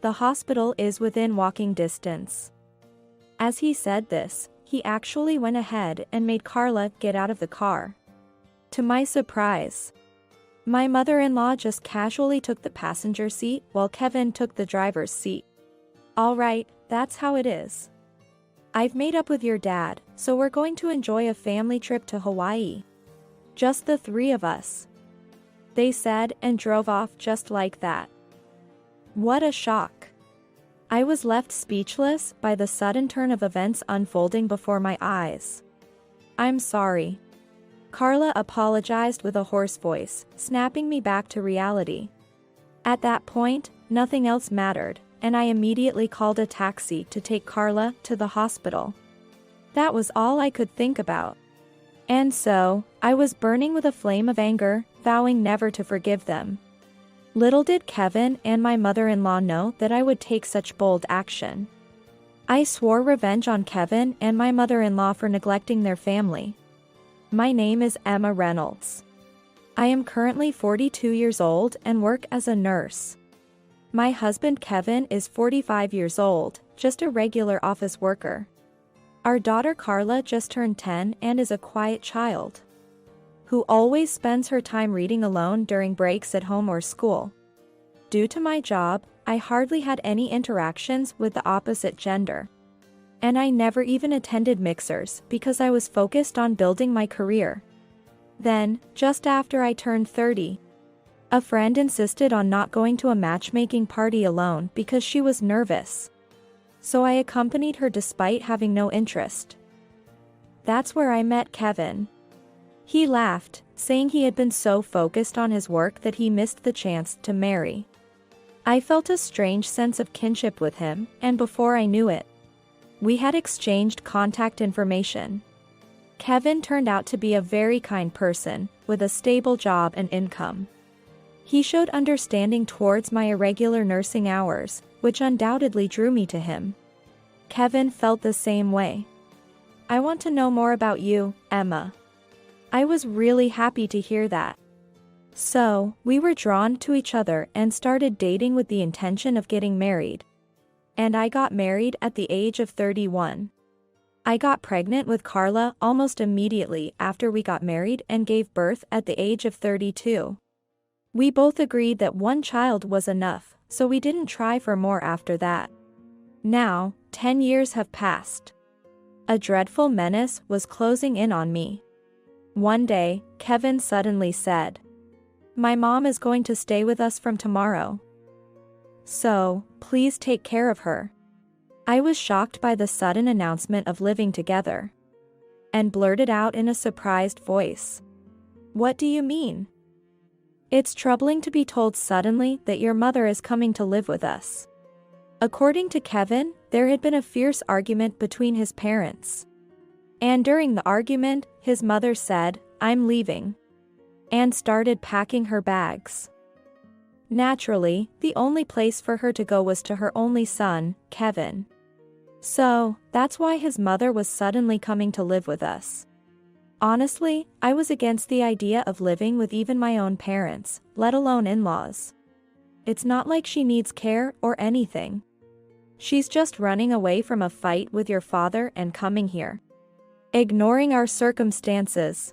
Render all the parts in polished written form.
the hospital is within walking distance." As he said this, he actually went ahead and made Carla get out of the car. To my surprise, my mother-in-law just casually took the passenger seat while Kevin took the driver's seat. "All right, that's how it is. I've made up with your dad, so we're going to enjoy a family trip to Hawaii. Just the three of us," they said and drove off just like that. What a shock. I was left speechless by the sudden turn of events unfolding before my eyes. "I'm sorry." Carla apologized with a hoarse voice, snapping me back to reality. At that point, nothing else mattered, and I immediately called a taxi to take Carla to the hospital. That was all I could think about. And so, I was burning with a flame of anger, vowing never to forgive them. Little did Kevin and my mother-in-law know that I would take such bold action. I swore revenge on Kevin and my mother-in-law for neglecting their family. My name is Emma Reynolds. I am currently 42 years old and work as a nurse. My husband Kevin is 45 years old, just a regular office worker. Our daughter Carla just turned 10 and is a quiet child, who always spends her time reading alone during breaks at home or school. Due to my job, I hardly had any interactions with the opposite gender. And I never even attended mixers because I was focused on building my career. Then, just after I turned 30, a friend insisted on not going to a matchmaking party alone because she was nervous. So I accompanied her despite having no interest. That's where I met Kevin. He laughed, saying he had been so focused on his work that he missed the chance to marry. I felt a strange sense of kinship with him, and before I knew it, we had exchanged contact information. Kevin turned out to be a very kind person, with a stable job and income. He showed understanding towards my irregular nursing hours, which undoubtedly drew me to him. Kevin felt the same way. "I want to know more about you, Emma." I was really happy to hear that. So, we were drawn to each other and started dating with the intention of getting married. And I got married at the age of 31. I got pregnant with Carla almost immediately after we got married and gave birth at the age of 32. We both agreed that one child was enough, so we didn't try for more after that. Now, 10 years have passed. A dreadful menace was closing in on me. One day, Kevin suddenly said, "My mom is going to stay with us from tomorrow. So, please take care of her." I was shocked by the sudden announcement of living together, and blurted out in a surprised voice, "What do you mean?" "It's troubling to be told suddenly that your mother is coming to live with us." According to Kevin, there had been a fierce argument between his parents. And during the argument, his mother said, "I'm leaving," and started packing her bags. Naturally, the only place for her to go was to her only son, Kevin. So, that's why his mother was suddenly coming to live with us. Honestly, I was against the idea of living with even my own parents, let alone in-laws. It's not like she needs care or anything. She's just running away from a fight with your father and coming here, ignoring our circumstances.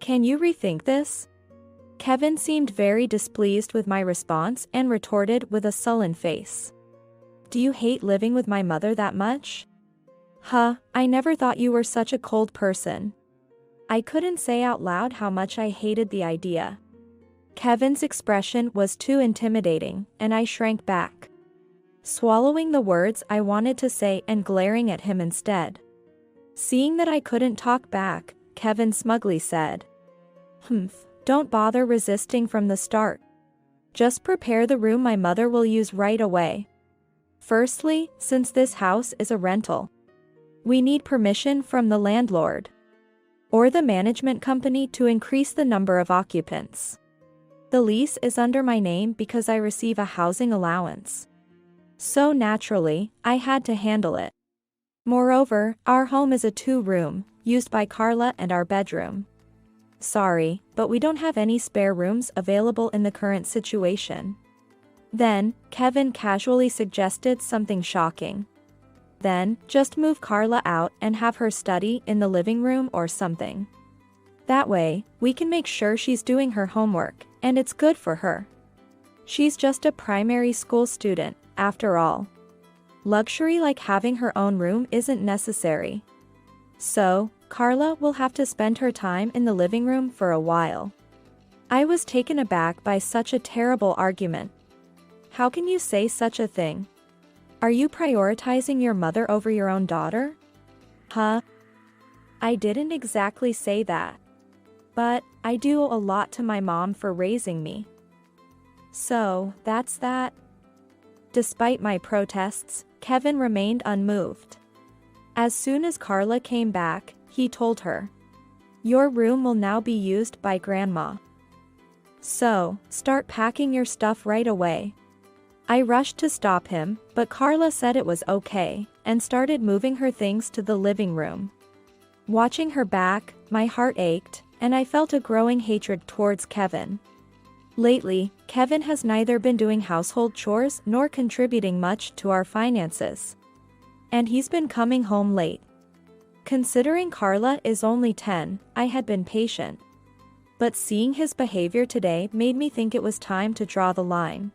Can you rethink this? Kevin seemed very displeased with my response and retorted with a sullen face, "Do you hate living with my mother that much?" I never thought you were such a cold person." I couldn't say out loud how much I hated the idea. Kevin's expression was too intimidating, and I shrank back, swallowing the words I wanted to say and glaring at him instead. Seeing that I couldn't talk back, Kevin smugly said, "Don't bother resisting from the start. Just prepare the room my mother will use right away. Firstly, since this house is a rental, we need permission from the landlord or the management company to increase the number of occupants. The lease is under my name because I receive a housing allowance. So naturally, I had to handle it. Moreover, our home is a 2-room, used by Carla and our bedroom. Sorry, but we don't have any spare rooms available in the current situation." Then, Kevin casually suggested something shocking. Then, just move Carla out and have her study in the living room or something. That way, we can make sure she's doing her homework, and it's good for her. She's just a primary school student, after all. Luxury like having her own room isn't necessary. So, Carla will have to spend her time in the living room for a while. I was taken aback by such a terrible argument. How can you say such a thing? Are you prioritizing your mother over your own daughter? Huh? I didn't exactly say that. But, I do owe a lot to my mom for raising me. So, that's that. Despite my protests, Kevin remained unmoved. As soon as Carla came back, he told her, "Your room will now be used by Grandma. So, start packing your stuff right away." I rushed to stop him, but Carla said it was okay, and started moving her things to the living room. Watching her back, my heart ached, and I felt a growing hatred towards Kevin. Lately, Kevin has neither been doing household chores nor contributing much to our finances. And he's been coming home late. Considering Carla is only 10, I had been patient. But seeing his behavior today made me think it was time to draw the line.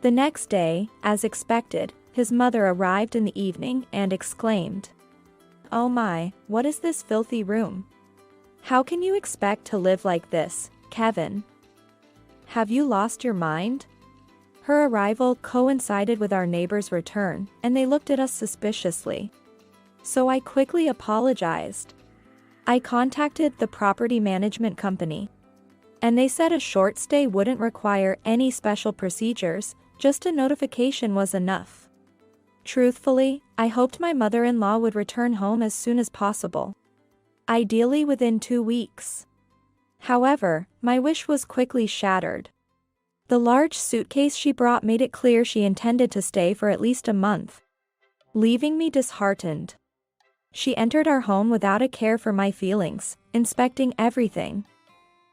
The next day, as expected, his mother arrived in the evening and exclaimed, "Oh my, what is this filthy room? How can you expect to live like this, Kevin? Have you lost your mind?" Her arrival coincided with our neighbor's return, and they looked at us suspiciously. So I quickly apologized. I contacted the property management company, and they said a short stay wouldn't require any special procedures, just a notification was enough. Truthfully, I hoped my mother-in-law would return home as soon as possible. Ideally within 2 weeks. However, my wish was quickly shattered. The large suitcase she brought made it clear she intended to stay for at least a month, leaving me disheartened. She entered our home without a care for my feelings, inspecting everything.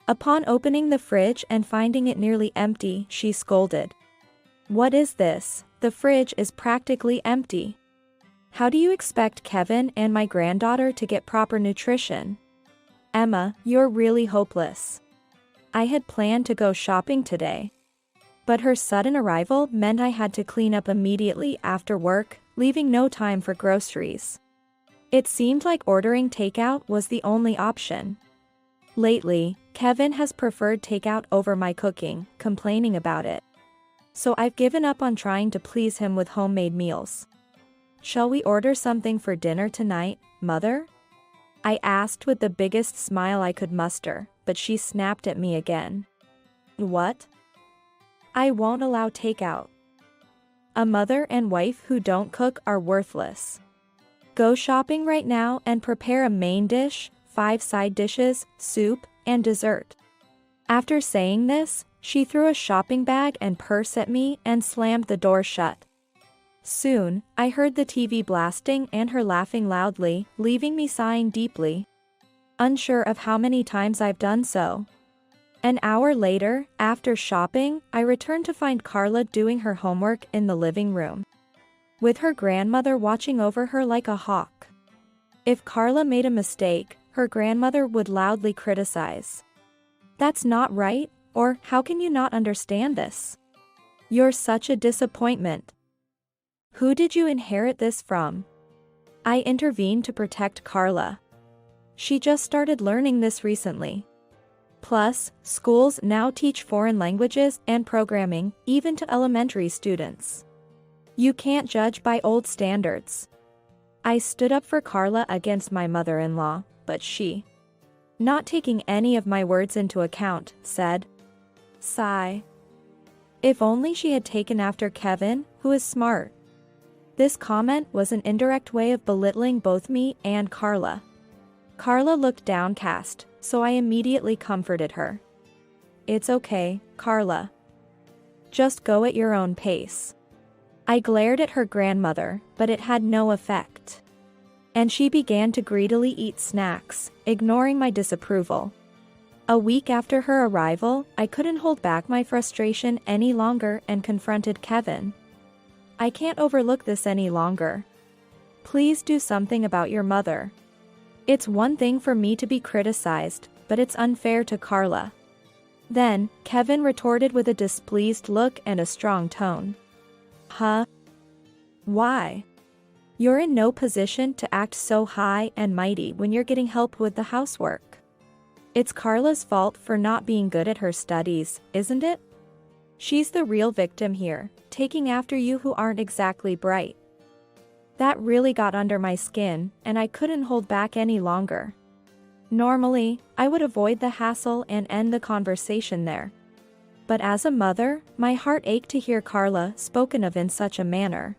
Upon opening the fridge and finding it nearly empty, she scolded. "What is this? The fridge is practically empty. How do you expect Kevin and my granddaughter to get proper nutrition? Emma, you're really hopeless." I had planned to go shopping today. But her sudden arrival meant I had to clean up immediately after work, leaving no time for groceries. It seemed like ordering takeout was the only option. Lately, Kevin has preferred takeout over my cooking, complaining about it. So I've given up on trying to please him with homemade meals. "Shall we order something for dinner tonight, Mother?" I asked with the biggest smile I could muster, but she snapped at me again. "What? I won't allow takeout. A mother and wife who don't cook are worthless. Go shopping right now and prepare a main dish, 5 side dishes, soup, and dessert." After saying this, she threw a shopping bag and purse at me and slammed the door shut. Soon, I heard the TV blasting and her laughing loudly, leaving me sighing deeply. Unsure of how many times I've done so. An hour later, after shopping, I returned to find Carla doing her homework in the living room, with her grandmother watching over her like a hawk. If Carla made a mistake, her grandmother would loudly criticize. "That's not right," or "How can you not understand this? You're such a disappointment. Who did you inherit this from?" I intervened to protect Carla. She just started learning this recently. Plus, schools now teach foreign languages and programming, even to elementary students. You can't judge by old standards. I stood up for Carla against my mother-in-law, but she, not taking any of my words into account, said, "Sigh. If only she had taken after Kevin, who is smart." This comment was an indirect way of belittling both me and Carla. Carla looked downcast, so I immediately comforted her. "It's okay, Carla. Just go at your own pace." I glared at her grandmother, but it had no effect. And she began to greedily eat snacks, ignoring my disapproval. A week after her arrival, I couldn't hold back my frustration any longer and confronted Kevin. I can't overlook this any longer. Please do something about your mother. It's one thing for me to be criticized, but it's unfair to Carla. Then, Kevin retorted with a displeased look and a strong tone. Huh? Why? You're in no position to act so high and mighty when you're getting help with the housework. It's Carla's fault for not being good at her studies, isn't it? She's the real victim here, taking after you who aren't exactly bright. That really got under my skin, and I couldn't hold back any longer. Normally, I would avoid the hassle and end the conversation there. But as a mother, my heart ached to hear Carla spoken of in such a manner.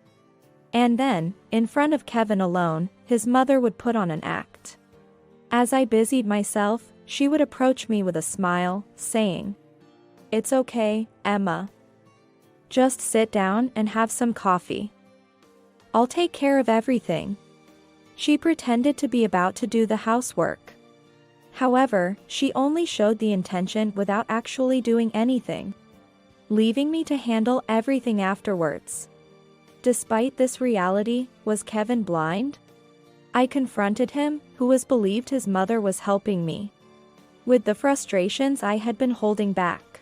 And then, in front of Kevin alone, his mother would put on an act. As I busied myself, she would approach me with a smile, saying, "It's okay, Emma. Just sit down and have some coffee. I'll take care of everything." She pretended to be about to do the housework. However, she only showed the intention without actually doing anything, leaving me to handle everything afterwards. Despite this reality, was Kevin blind? I confronted him, who was believed his mother was helping me with the frustrations I had been holding back.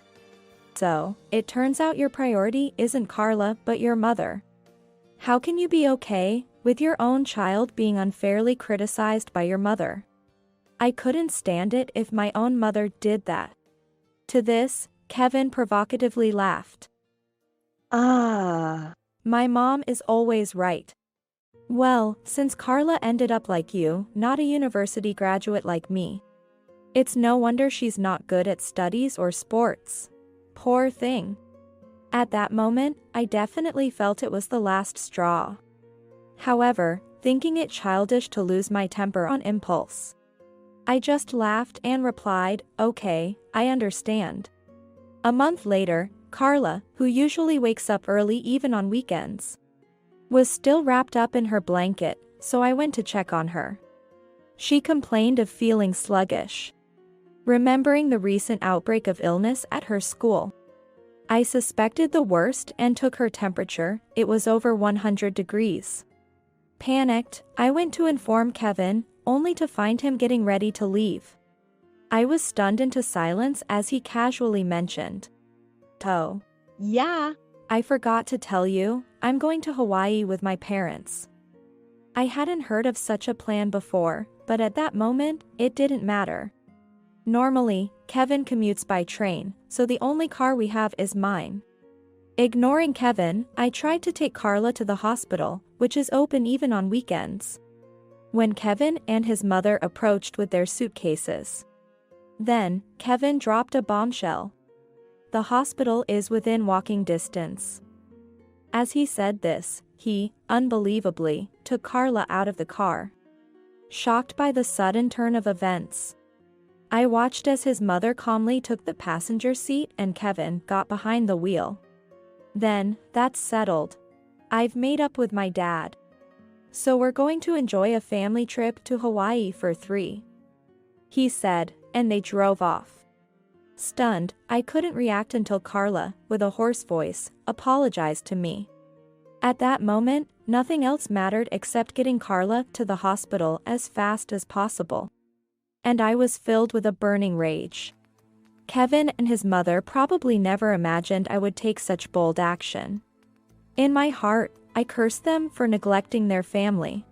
So, it turns out your priority isn't Carla but your mother. How can you be okay with your own child being unfairly criticized by your mother? I couldn't stand it if my own mother did that. To this, Kevin provocatively laughed. My mom is always right. Well, since Carla ended up like you, not a university graduate like me, it's no wonder she's not good at studies or sports. Poor thing. At that moment, I definitely felt it was the last straw. However, thinking it childish to lose my temper on impulse, I just laughed and replied, "Okay, I understand." A month later, Carla, who usually wakes up early even on weekends, was still wrapped up in her blanket, so I went to check on her. She complained of feeling sluggish, remembering the recent outbreak of illness at her school. I suspected the worst and took her temperature. It was over 100 degrees. Panicked, I went to inform Kevin, only to find him getting ready to leave. I was stunned into silence as he casually mentioned, "Oh, yeah, I forgot to tell you, I'm going to Hawaii with my parents." I hadn't heard of such a plan before, but at that moment, it didn't matter. Normally, Kevin commutes by train, so the only car we have is mine. Ignoring Kevin, I tried to take Carla to the hospital, which is open even on weekends, when Kevin and his mother approached with their suitcases. Then, Kevin dropped a bombshell. The hospital is within walking distance. As he said this, he, unbelievably, took Carla out of the car. Shocked by the sudden turn of events, I watched as his mother calmly took the passenger seat and Kevin got behind the wheel. Then, that's settled. I've made up with my dad. So we're going to enjoy a family trip to Hawaii for 3, he said, and they drove off. Stunned, I couldn't react until Carla, with a hoarse voice, apologized to me. At that moment, nothing else mattered except getting Carla to the hospital as fast as possible. And I was filled with a burning rage. Kevin and his mother probably never imagined I would take such bold action. In my heart, I cursed them for neglecting their family.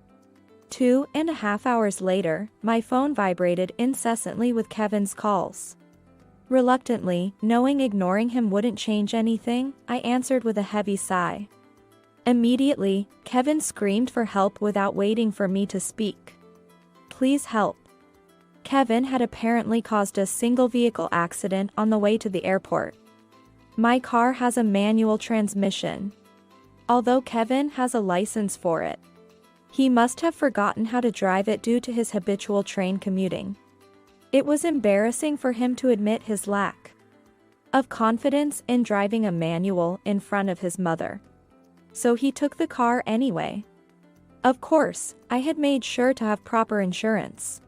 2.5 hours later, my phone vibrated incessantly with Kevin's calls. Reluctantly, knowing ignoring him wouldn't change anything, I answered with a heavy sigh. Immediately, Kevin screamed for help without waiting for me to speak. "Please help." Kevin had apparently caused a single-vehicle accident on the way to the airport. My car has a manual transmission. Although Kevin has a license for it, he must have forgotten how to drive it due to his habitual train commuting. It was embarrassing for him to admit his lack of confidence in driving a manual in front of his mother. So he took the car anyway. Of course, I had made sure to have proper insurance.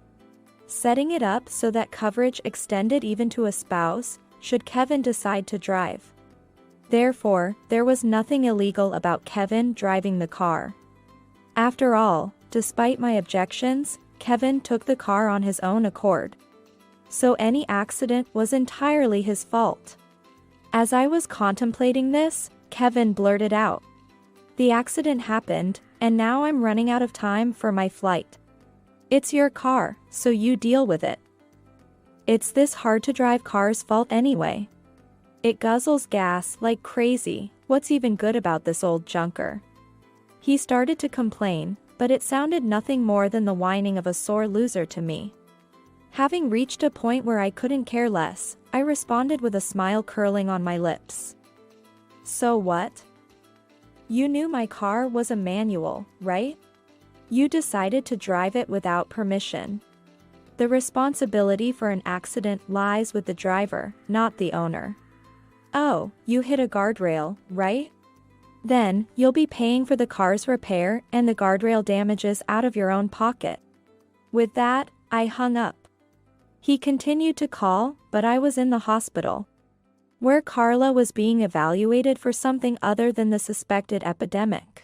setting it up so that coverage extended even to a spouse, should Kevin decide to drive. Therefore, there was nothing illegal about Kevin driving the car. After all, despite my objections, Kevin took the car on his own accord. So any accident was entirely his fault. As I was contemplating this, Kevin blurted out, "The accident happened, and now I'm running out of time for my flight. It's your car, so you deal with it. It's this hard-to-drive car's fault anyway. It guzzles gas like crazy, what's even good about this old junker?" He started to complain, but it sounded nothing more than the whining of a sore loser to me. Having reached a point where I couldn't care less, I responded with a smile curling on my lips. "So what? You knew my car was a manual, right? You decided to drive it without permission. The responsibility for an accident lies with the driver, not the owner. Oh, you hit a guardrail, right? Then, you'll be paying for the car's repair and the guardrail damages out of your own pocket." With that, I hung up. He continued to call, but I was in the hospital, where Carla was being evaluated for something other than the suspected epidemic.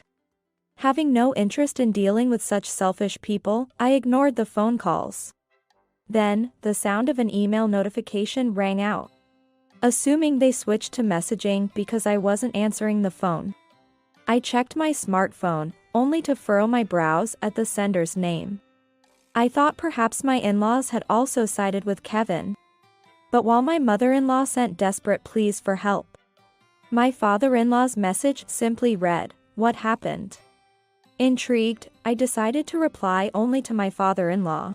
Having no interest in dealing with such selfish people, I ignored the phone calls. Then, the sound of an email notification rang out. Assuming they switched to messaging because I wasn't answering the phone, I checked my smartphone, only to furrow my brows at the sender's name. I thought perhaps my in-laws had also sided with Kevin. But while my mother-in-law sent desperate pleas for help, my father-in-law's message simply read, "What happened?" Intrigued, I decided to reply only to my father-in-law.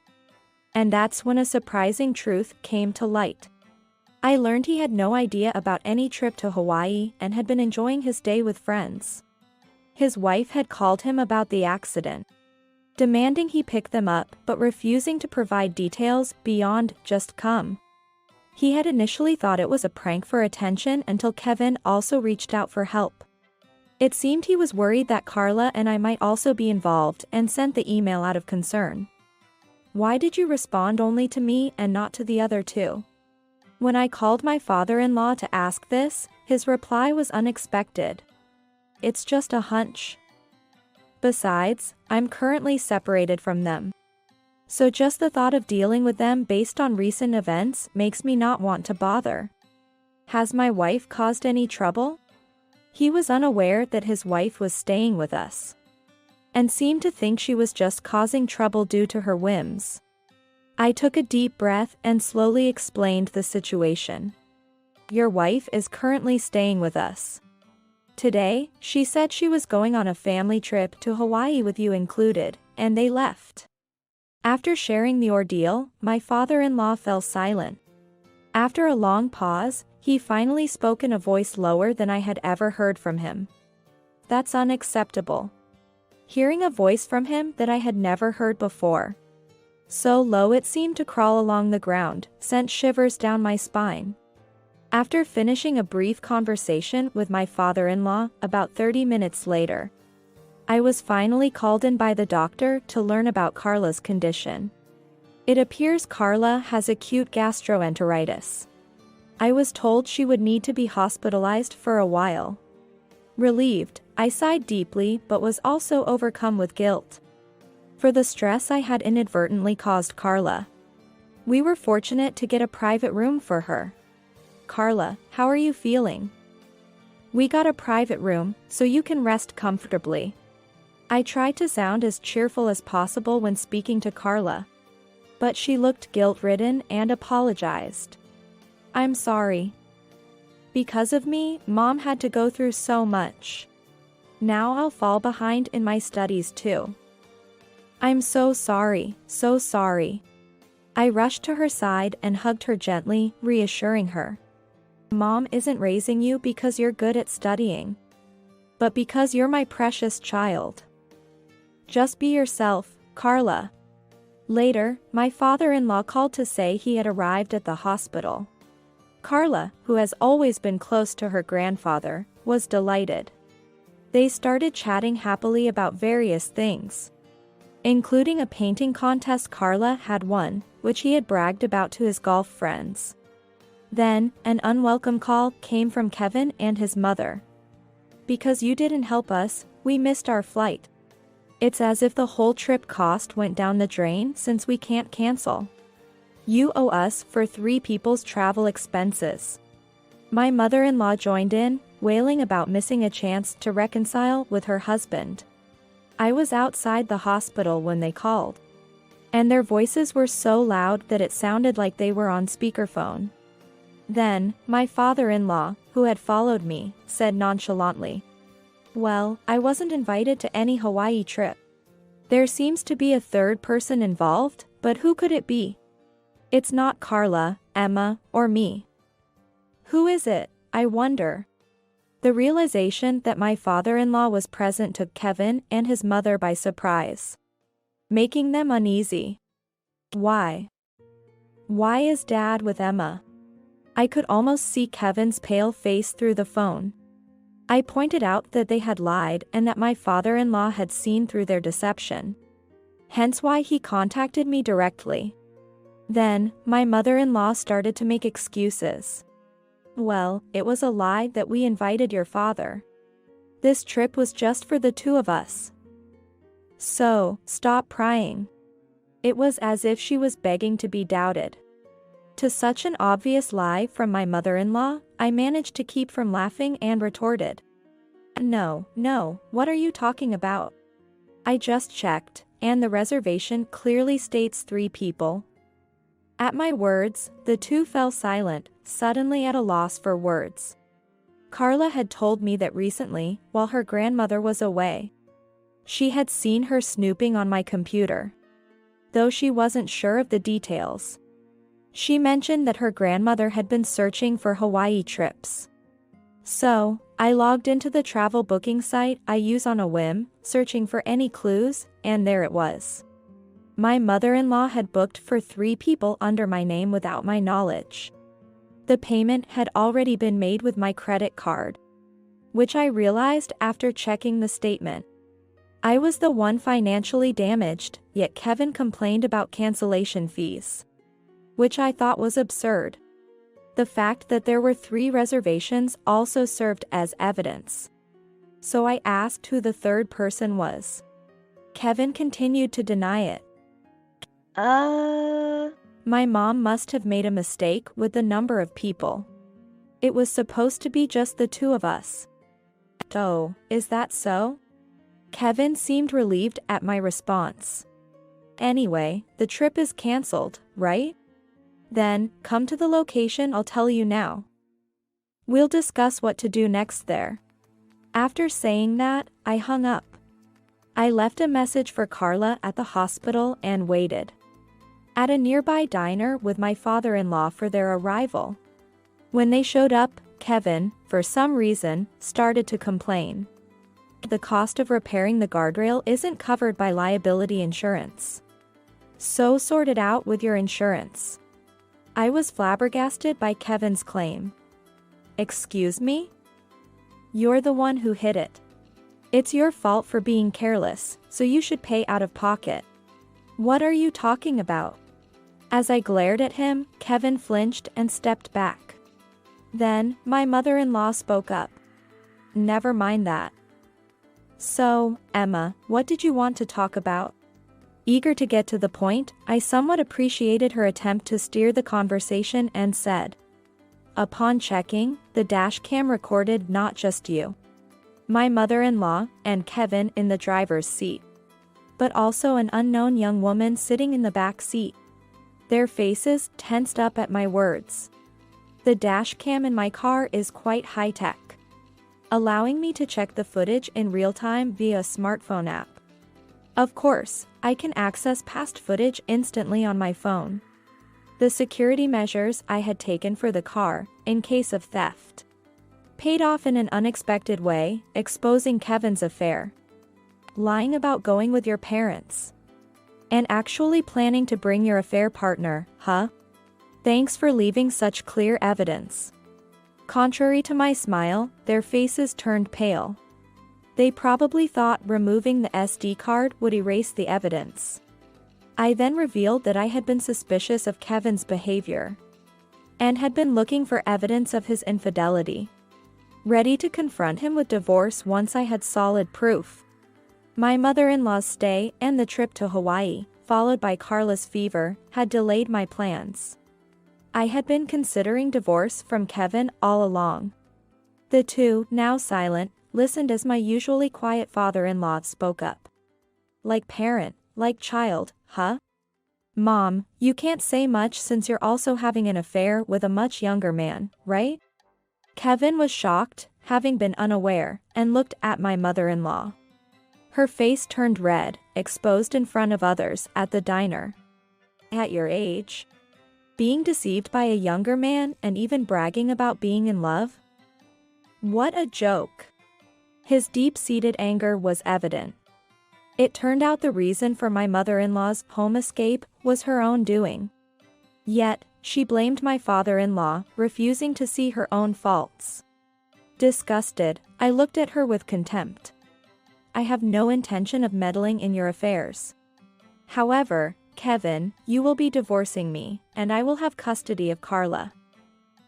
And that's when a surprising truth came to light. I learned he had no idea about any trip to Hawaii and had been enjoying his day with friends. His wife had called him about the accident, demanding he pick them up but refusing to provide details beyond just come. He had initially thought it was a prank for attention until Kevin also reached out for help. It seemed he was worried that Carla and I might also be involved and sent the email out of concern. "Why did you respond only to me and not to the other two?" When I called my father-in-law to ask this, his reply was unexpected. "It's just a hunch. Besides, I'm currently separated from them. So just the thought of dealing with them based on recent events makes me not want to bother. Has my wife caused any trouble?" He was unaware that his wife was staying with us, and seemed to think she was just causing trouble due to her whims. I took a deep breath and slowly explained the situation. "Your wife is currently staying with us. Today, she said she was going on a family trip to Hawaii with you included, and they left." After sharing the ordeal, my father-in-law fell silent. After a long pause, he finally spoke in a voice lower than I had ever heard from him. "That's unacceptable." Hearing a voice from him that I had never heard before, so low it seemed to crawl along the ground, sent shivers down my spine. After finishing a brief conversation with my father-in-law about 30 minutes later, I was finally called in by the doctor to learn about Carla's condition. It appears Carla has acute gastroenteritis. I was told she would need to be hospitalized for a while. Relieved, I sighed deeply but was also overcome with guilt for the stress I had inadvertently caused Carla. We were fortunate to get a private room for her. "Carla, how are you feeling?" "We got a private room, so you can rest comfortably." I tried to sound as cheerful as possible when speaking to Carla, but she looked guilt-ridden and apologized. "I'm sorry. Because of me, Mom had to go through so much. Now I'll fall behind in my studies too. I'm so sorry, so sorry." I rushed to her side and hugged her gently, reassuring her. "Mom isn't raising you because you're good at studying, but because you're my precious child. Just be yourself, Carla." Later, my father-in-law called to say he had arrived at the hospital. Carla, who has always been close to her grandfather, was delighted. They started chatting happily about various things. including a painting contest Carla had won, which he had bragged about to his golf friends. Then, an unwelcome call came from Kevin and his mother. "Because you didn't help us, we missed our flight. It's as if the whole trip cost went down the drain since we can't cancel. You owe us for 3 people's travel expenses." My mother-in-law joined in, wailing about missing a chance to reconcile with her husband. I was outside the hospital when they called, and their voices were so loud that it sounded like they were on speakerphone. Then, my father-in-law, who had followed me, said nonchalantly, "Well, I wasn't invited to any Hawaii trip. There seems to be a third person involved, but who could it be? It's not Carla, Emma, or me. Who is it, I wonder?" The realization that my father-in-law was present took Kevin and his mother by surprise, making them uneasy. Why? Why is Dad with Emma? I could almost see Kevin's pale face through the phone. I pointed out that they had lied and that my father-in-law had seen through their deception. Hence why he contacted me directly. Then, my mother-in-law started to make excuses. "Well, it was a lie that we invited your father. This trip was just for the 2 of us. So, stop prying." It was as if she was begging to be doubted. To such an obvious lie from my mother-in-law, I managed to keep from laughing and retorted, No, what are you talking about? I just checked, and the reservation clearly states 3 people." At my words, the 2 fell silent, suddenly at a loss for words. Carla had told me that recently, while her grandmother was away, she had seen her snooping on my computer. Though she wasn't sure of the details, she mentioned that her grandmother had been searching for Hawaii trips. So, I logged into the travel booking site I use on a whim, searching for any clues, and there it was. My mother-in-law had booked for 3 people under my name without my knowledge. The payment had already been made with my credit card, which I realized after checking the statement. I was the one financially damaged, yet Kevin complained about cancellation fees, which I thought was absurd. The fact that there were 3 reservations also served as evidence. So I asked who the third person was. Kevin continued to deny it. My mom must have made a mistake with the number of people. It was supposed to be just the 2 of us. Oh, is that so? Kevin seemed relieved at my response. Anyway, the trip is cancelled, right? Then, come to the location I'll tell you now. We'll discuss what to do next there. After saying that, I hung up. I left a message for Carla at the hospital and waited at a nearby diner with my father-in-law for their arrival. When they showed up, Kevin, for some reason, started to complain. The cost of repairing the guardrail isn't covered by liability insurance. So sort it out with your insurance. I was flabbergasted by Kevin's claim. Excuse me? You're the one who hit it. It's your fault for being careless, so you should pay out of pocket. What are you talking about? As I glared at him, Kevin flinched and stepped back. Then, my mother-in-law spoke up. Never mind that. So, Emma, what did you want to talk about? Eager to get to the point, I somewhat appreciated her attempt to steer the conversation and said, Upon checking, the dash cam recorded not just you, my mother-in-law, and Kevin in the driver's seat, but also an unknown young woman sitting in the back seat. Their faces tensed up at my words. The dash cam in my car is quite high-tech, allowing me to check the footage in real time via a smartphone app. Of course, I can access past footage instantly on my phone. The security measures I had taken for the car, in case of theft, paid off in an unexpected way, exposing Kevin's affair. Lying about going with your parents. And actually planning to bring your affair partner, huh? Thanks for leaving such clear evidence. Contrary to my smile, their faces turned pale. They probably thought removing the SD card would erase the evidence. I then revealed that I had been suspicious of Kevin's behavior and had been looking for evidence of his infidelity, ready to confront him with divorce once I had solid proof. My mother-in-law's stay and the trip to Hawaii, followed by Carla's fever, had delayed my plans. I had been considering divorce from Kevin all along. The two, now silent, listened as my usually quiet father-in-law spoke up. Like parent, like child, huh? Mom, you can't say much since you're also having an affair with a much younger man, right? Kevin was shocked, having been unaware, and looked at my mother-in-law. Her face turned red, exposed in front of others at the diner. At your age? Being deceived by a younger man and even bragging about being in love? What a joke. His deep-seated anger was evident. It turned out the reason for my mother-in-law's home escape was her own doing. Yet, she blamed my father-in-law, refusing to see her own faults. Disgusted, I looked at her with contempt. I have no intention of meddling in your affairs. However, Kevin, you will be divorcing me, and I will have custody of Carla.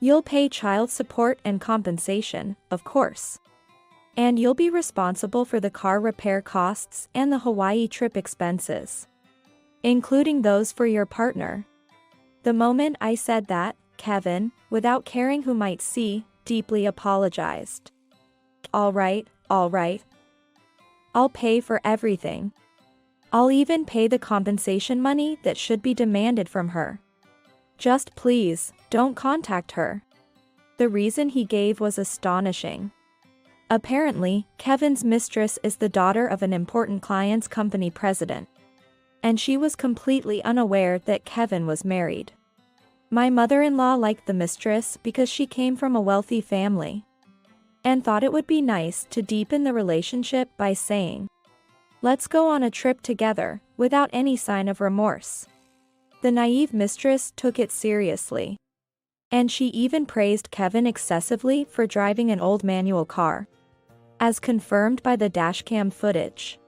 You'll pay child support and compensation, of course. And you'll be responsible for the car repair costs and the Hawaii trip expenses, including those for your partner. The moment I said that, Kevin, without caring who might see, deeply apologized. All right. I'll pay for everything. I'll even pay the compensation money that should be demanded from her. Just please, don't contact her. The reason he gave was astonishing. Apparently, Kevin's mistress is the daughter of an important client's company president, and she was completely unaware that Kevin was married. My mother-in-law liked the mistress because she came from a wealthy family, and thought it would be nice to deepen the relationship by saying, "Let's go on a trip together," without any sign of remorse. The naive mistress took it seriously, and she even praised Kevin excessively for driving an old manual car, as confirmed by the dashcam footage.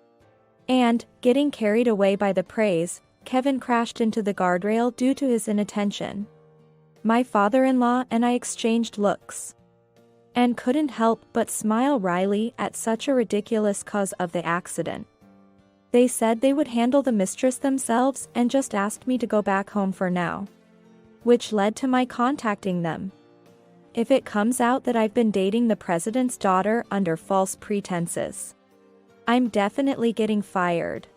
And, getting carried away by the praise, Kevin crashed into the guardrail due to his inattention. My father-in-law and I exchanged looks, and couldn't help but smile wryly at such a ridiculous cause of the accident. They said they would handle the mistress themselves and just asked me to go back home for now, which led to my contacting them. If it comes out that I've been dating the president's daughter under false pretenses, I'm definitely getting fired.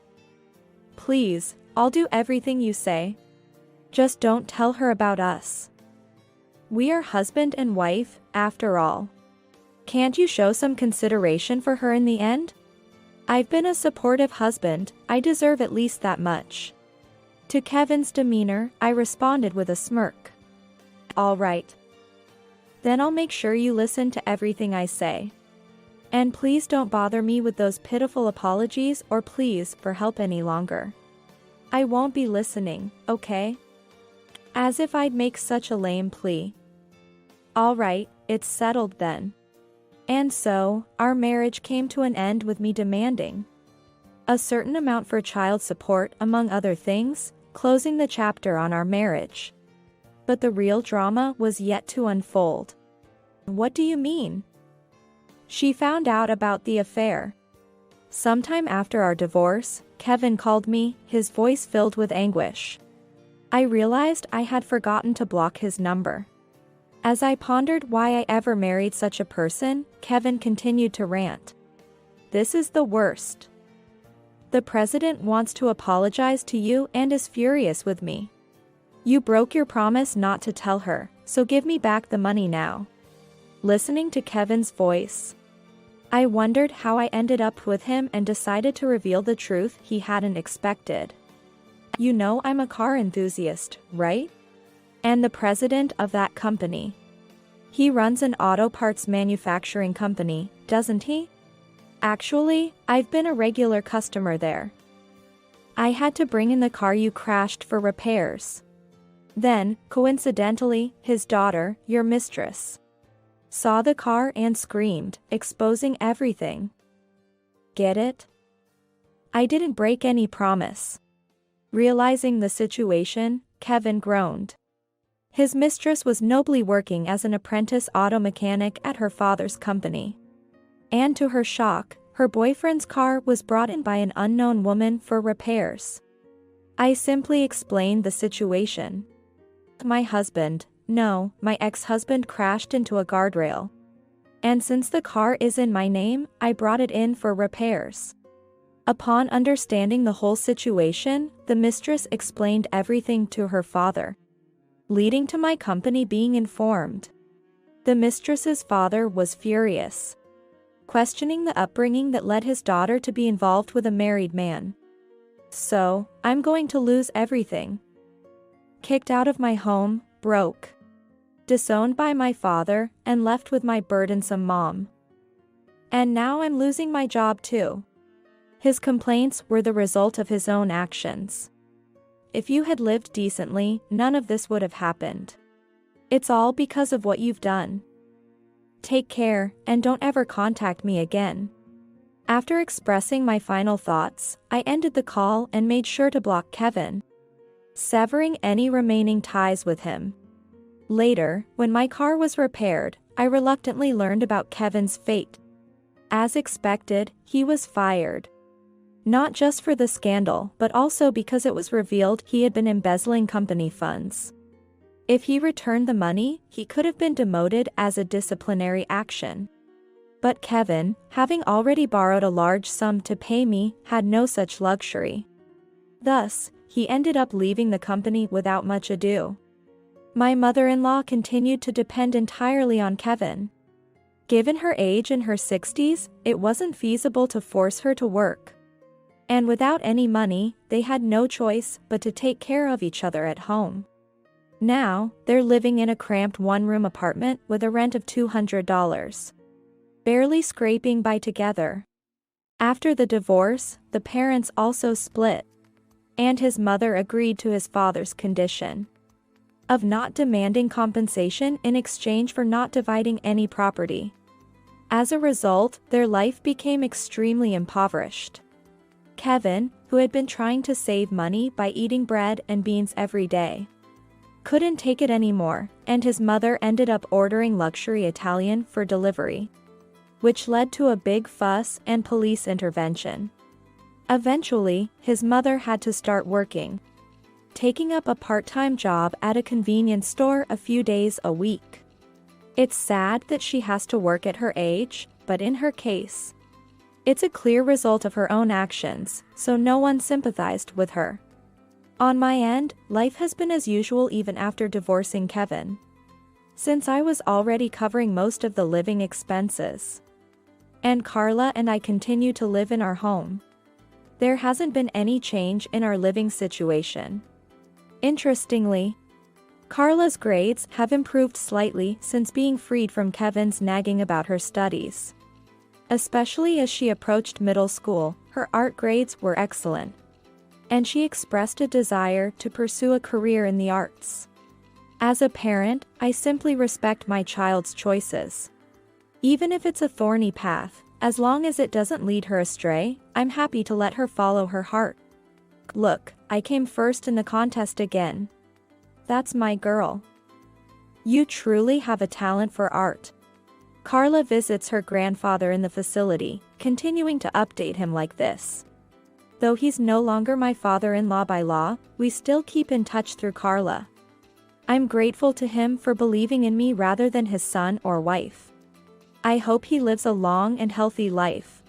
Please, I'll do everything you say. Just don't tell her about us. We are husband and wife, after all. Can't you show some consideration for her in the end? I've been a supportive husband, I deserve at least that much. To Kevin's demeanor, I responded with a smirk. All right. Then I'll make sure you listen to everything I say. And please don't bother me with those pitiful apologies or pleas for help any longer. I won't be listening, okay? As if I'd make such a lame plea. All right, it's settled then. And so, our marriage came to an end with me demanding a certain amount for child support, among other things, closing the chapter on our marriage. But the real drama was yet to unfold. What do you mean? She found out about the affair. Sometime after our divorce, Kevin called me, his voice filled with anguish. I realized I had forgotten to block his number. As I pondered why I ever married such a person, Kevin continued to rant. This is the worst. The president wants to apologize to you and is furious with me. You broke your promise not to tell her, so give me back the money now. Listening to Kevin's voice, I wondered how I ended up with him and decided to reveal the truth he hadn't expected. You know I'm a car enthusiast, right? And the president of that company. He runs an auto parts manufacturing company, doesn't he? Actually, I've been a regular customer there. I had to bring in the car you crashed for repairs. Then, coincidentally, his daughter, your mistress, saw the car and screamed, exposing everything. Get it? I didn't break any promise. Realizing the situation, Kevin groaned. His mistress was nobly working as an apprentice auto mechanic at her father's company. And to her shock, her boyfriend's car was brought in by an unknown woman for repairs. I simply explained the situation. My ex-husband crashed into a guardrail. And since the car is in my name, I brought it in for repairs. Upon understanding the whole situation, the mistress explained everything to her father, leading to my company being informed. The mistress's father was furious, questioning the upbringing that led his daughter to be involved with a married man. So, I'm going to lose everything. Kicked out of my home, broke, disowned by my father, and left with my burdensome mom. And now I'm losing my job too. His complaints were the result of his own actions. If you had lived decently, none of this would have happened. It's all because of what you've done. Take care, and don't ever contact me again. After expressing my final thoughts, I ended the call and made sure to block Kevin, severing any remaining ties with him. Later, when my car was repaired, I reluctantly learned about Kevin's fate. As expected, he was fired. Not just for the scandal, but also because it was revealed he had been embezzling company funds. If he returned the money, he could have been demoted as a disciplinary action. But Kevin, having already borrowed a large sum to pay me, had no such luxury. Thus, he ended up leaving the company without much ado. My mother-in-law continued to depend entirely on Kevin. Given her age in her 60s, it wasn't feasible to force her to work. And without any money, they had no choice but to take care of each other at home. Now, they're living in a cramped one-room apartment with a rent of $200. Barely scraping by together. After the divorce, the parents also split. And his mother agreed to his father's condition of not demanding compensation in exchange for not dividing any property. As a result, their life became extremely impoverished. Kevin, who had been trying to save money by eating bread and beans every day, couldn't take it anymore, and his mother ended up ordering luxury Italian for delivery, which led to a big fuss and police intervention. Eventually, his mother had to start working, taking up a part-time job at a convenience store a few days a week. It's sad that she has to work at her age, but in her case, it's a clear result of her own actions, so no one sympathized with her. On my end, life has been as usual even after divorcing Kevin, since I was already covering most of the living expenses. And Carla and I continue to live in our home. There hasn't been any change in our living situation. Interestingly, Carla's grades have improved slightly since being freed from Kevin's nagging about her studies. Especially as she approached middle school, her art grades were excellent, and she expressed a desire to pursue a career in the arts. As a parent, I simply respect my child's choices. Even if it's a thorny path, as long as it doesn't lead her astray, I'm happy to let her follow her heart. Look, I came first in the contest again. That's my girl. You truly have a talent for art. Carla visits her grandfather in the facility, continuing to update him like this. Though he's no longer my father-in-law by law, we still keep in touch through Carla. I'm grateful to him for believing in me rather than his son or wife. I hope he lives a long and healthy life.